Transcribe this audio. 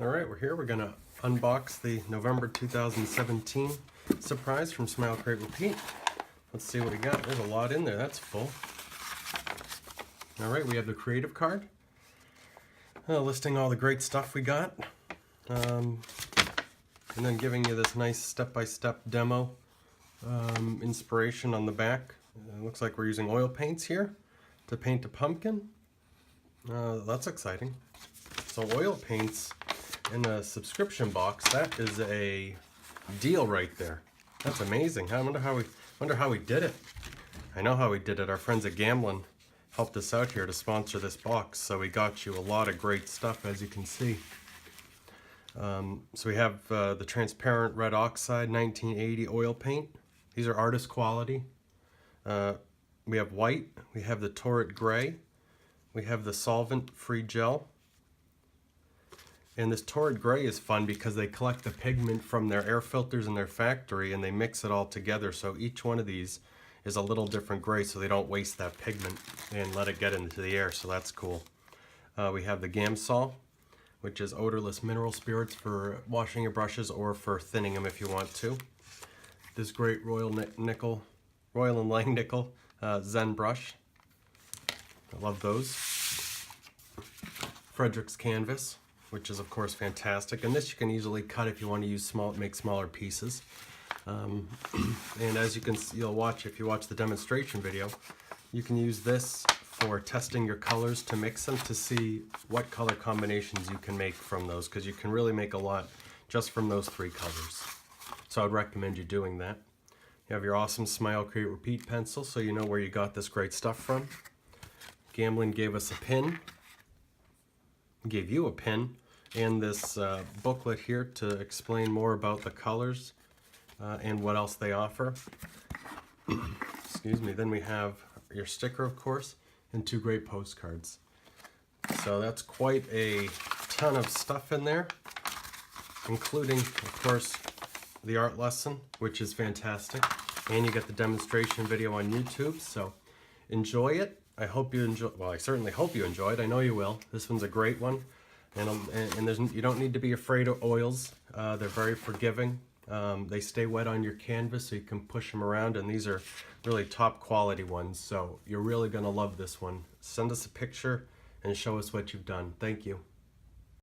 Alright, we're here. We're going to unbox the November 2017 surprise from Smile Crate Repeat. Let's see what we got. There's a lot in there. That's full. Alright, we have the creative card listing all the great stuff we got. And then giving you this nice step-by-step demo inspiration on the back. It looks like we're using oil paints here to paint a pumpkin. That's exciting. So oil paints in a subscription box, that is a deal right there. That's amazing. I wonder how we did it. I know how we did it. Our friends at Gamblin helped us out here to sponsor this box, so we got you a lot of great stuff, as you can see. So we have the transparent red oxide 1980 oil paint. These are artist quality. We have white, we have the torrid gray, we have the solvent-free gel. And this torrid gray is fun because they collect the pigment from their air filters in their factory and they mix it all together. So each one of these is a little different gray so they don't waste that pigment and let it get into the air, so that's cool. We have the Gamsol, which is odorless mineral spirits for washing your brushes or for thinning them if you want to. This great Royal and Langnickel Zen brush. I love those. Frederick's Canvas, which is of course fantastic, and this you can easily cut if you want to use make smaller pieces. And as you can see, if you watch the demonstration video, you can use this for testing your colors to mix them to see what color combinations you can make from those, because you can really make a lot just from those three colors. So I'd recommend you doing that. You have your awesome Smile Crate Repeat pencil, so you know where you got this great stuff from. Gamblin gave us a pin, gave you a pin, and this booklet here to explain more about the colors and what else they offer. Excuse me. Then we have your sticker, of course, and two great postcards. So that's quite a ton of stuff in there, including, of course, the art lesson, which is fantastic, and you get the demonstration video on YouTube. So enjoy it. I hope you enjoy. Well, I certainly hope you enjoy it. I know you will. This one's a great one. And you don't need to be afraid of oils. They're very forgiving. They stay wet on your canvas so you can push them around, and these are really top quality ones, so you're really going to love this one. Send us a picture and show us what you've done. Thank you.